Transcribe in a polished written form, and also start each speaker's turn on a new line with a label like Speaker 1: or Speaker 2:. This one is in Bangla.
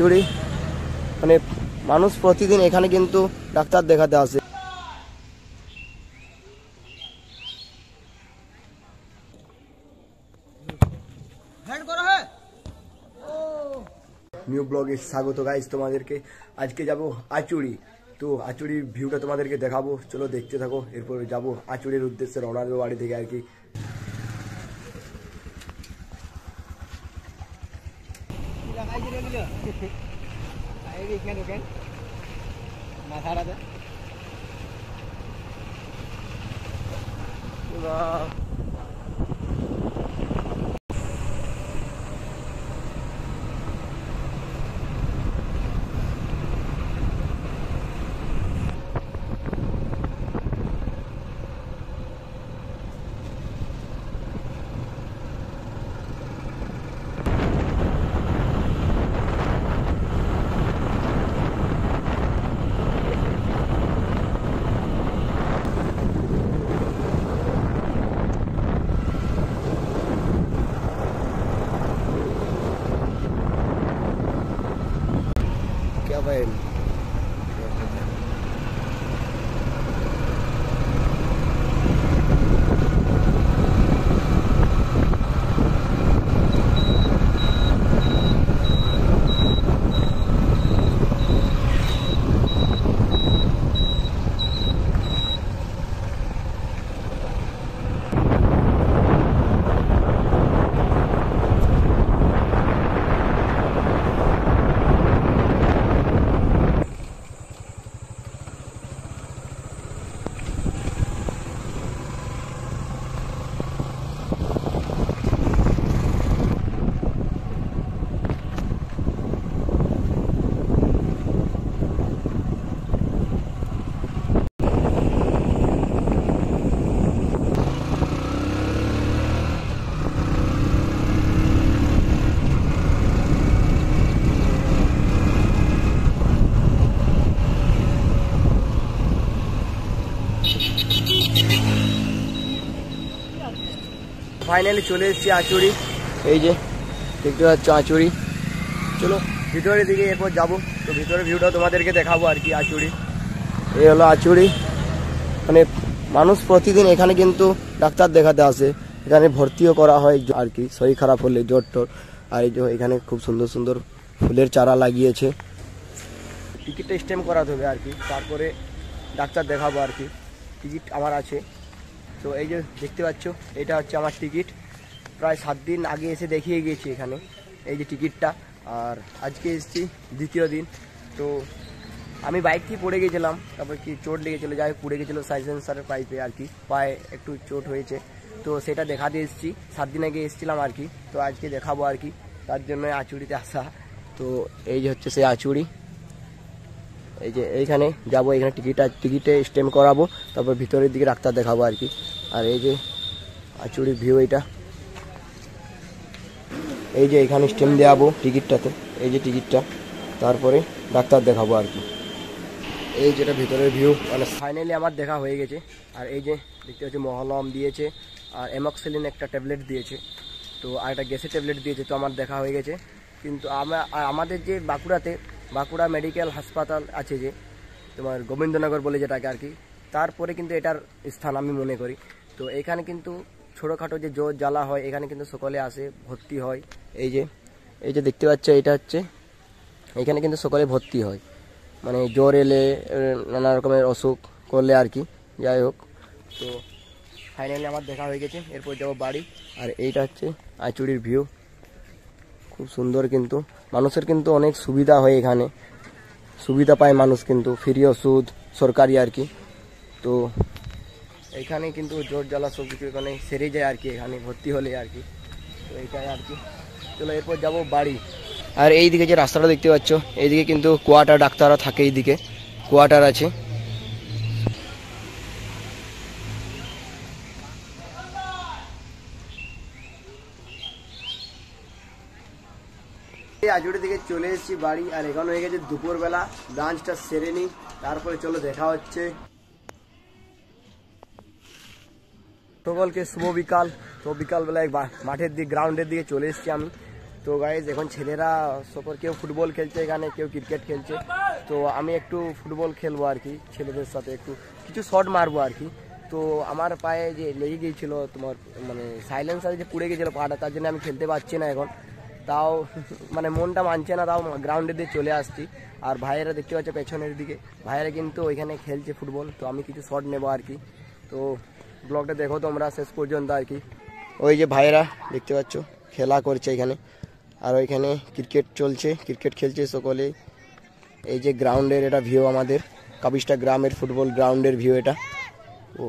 Speaker 1: আচুরি মানে মানুষ প্রতিদিন এখানে কিন্তু ডাক্তার দেখাতে আসে। নিউ ব্লগে স্বাগত গাইস তোমাদেরকে। আজকে যাব আচুরি, তো আচুরির ভিউটা তোমাদেরকে দেখাবো, চলো দেখতে থাকো। এরপর যাব আচুরির উদ্দেশ্যে রওনা দেবো বাড়ি থেকে আর কি। क्या भाई ফাইনালি চলে এসেছি আচুরি। এই যে দেখতে পাচ্ছ আচুরি। চলো ভিতরের দিকে এরপর যাবো, তো ভিতরের ভিউটা তোমাদেরকে দেখাবো আর কি। আচুরি এই হলো আচুরি, মানে মানুষ প্রতিদিন এখানে কিন্তু ডাক্তার দেখাতে আসে, এখানে ভর্তিও করা হয় আর কি শরীর খারাপ হলে, জ্বর টর। আর এই যে এখানে খুব সুন্দর সুন্দর ফুলের চারা লাগিয়েছে। টিকিটটা স্ট্যাম্প করাতে হবে আর কি, তারপরে ডাক্তার দেখাবো আর কি। টিকিট আমার আছে, তো এই যে দেখতে পাচ্ছ এটা হচ্ছে আমার টিকিট। প্রায় 7 দিন আগে এসে দেখিয়ে গিয়েছি এখানে, এই যে টিকিটটা। আর আজকে এসেছি দ্বিতীয় দিন। তো আমি বাইক থেকে পড়ে গেছিলাম, তারপর কি চোট লেগেছিলো, যাই হোক পড়ে গেছিলো সাইলেন্সারের পাইপে আর কি, পায়ে একটু চোট হয়েছে। তো সেটা দেখাতে এসেছি, 7 দিন আগে এসেছিলাম আর কি। তো আজকে দেখাবো আর কি, তার জন্য আচুরিতে আসা। তো এই যে হচ্ছে সেই আচুরি, এই যে এইখানে যাবো, এখানে টিকিটে স্ট্যাম্প করাবো, তারপর ভিতরের দিকে ডাক্তার দেখাবো আর কি। আর এই যে আচুরির ভিউ এইটা, এই যে এখানে স্ট্যাম্প দেওয়াবো টিকিটটাতে, এই যে টিকিটটা, তারপরে ডাক্তার দেখাবো আর কি। এই যেটা ভিতরের ভিউ, মানে ফাইনালি আমার দেখা হয়ে গেছে। আর এই যে দেখতে পাচ্ছি মহলম দিয়েছে, আর এমক্সিলিন একটা ট্যাবলেট দিয়েছে, তো আর একটা গ্যাসের ট্যাবলেট দিয়েছে। তো আমার দেখা হয়ে গেছে। কিন্তু আমাদের যে বাঁকুড়া মেডিকেল হাসপাতাল আছে, যে তোমার গোবিন্দনগর বলে যেটাকে আর কি, তারপরে কিন্তু এটার স্থান আমি মনে করি। তো এখানে কিন্তু ছোটোখাটো যে জ্বর জ্বালা হয়, এখানে কিন্তু সকলে আসে, ভর্তি হয়। এই যে দেখতে পাচ্ছ এটা হচ্ছে, এখানে কিন্তু সকলে ভর্তি হয়, মানে জ্বর এলে, নানা রকমের অসুখ করলে আর কি। যাই হোক, তো ফাইনালি আমার দেখা হয়ে গেছে, এরপর যাবো বাড়ি। আর এইটা হচ্ছে আচুরির ভিউ, খুব সুন্দর। কিন্তু মানুষের কিন্তু অনেক সুবিধা হয় এখানে, সুবিধা পায় মানুষ কিন্তু, ফ্রি ওষুধ সরকারি আর কি। তো এখানে কিন্তু জ্বর জ্বালা সব কিছু এখানে সেরে যায় আর কি, এখানে ভর্তি হলে আর কি। তো এইটাই আর কি। চলো এরপর যাব বাড়ি। আর এইদিকে যে রাস্তাটা দেখতে পাচ্ছ, এইদিকে কিন্তু কোয়ার্টার ডাক্তাররা থাকে, এইদিকে কোয়ার্টার আছে। আজুড়ির দিকে চলে এসেছি বাড়ি, আর এখন হয়ে গেছে দুপুরবেলা, লাঞ্চটা সেরে নিই, তারপরে চলো দেখা হচ্ছে। সকলকে শুভ বিকাল। তো বিকালবেলায় মাঠের দিকে, গ্রাউন্ডের দিকে চলে এসেছি আমি। তো গাইজ এখন ছেলেরা সকল কেউ ফুটবল খেলছে, এখানে কেউ ক্রিকেট খেলছে। তো আমি একটু ফুটবল খেলবো আর কি, ছেলেদের সাথে একটু কিছু শট মারবো আর কি। তো আমার পায়ে যে লেগে গিয়েছিলো তোমার মানে সাইলেন্সার যে পুড়ে গিয়েছিলো পাটা, তার জন্য আমি খেলতে পারছি না এখন। তাও মানে মনটা মানছে না, তাও গ্রাউন্ডে দিয়ে চলে আসছি। আর ভাইয়েরা দেখতে পাচ্ছে পেছনের দিকে, ভাইয়েরা কিন্তু ওইখানে খেলছে ফুটবল। তো আমি কিছু শট নেবো আর কি। তো ব্লগটা দেখো তোমরা শেষ পর্যন্ত আর কি। ওই যে ভাইয়েরা দেখতে পাচ্ছ খেলা করছে এখানে, আর ওইখানে ক্রিকেট চলছে, ক্রিকেট খেলছে সকলে। এই যে গ্রাউন্ডের এটা ভিউ, আমাদের কাবিস্টা গ্রামের ফুটবল গ্রাউন্ডের ভিউ এটা। ও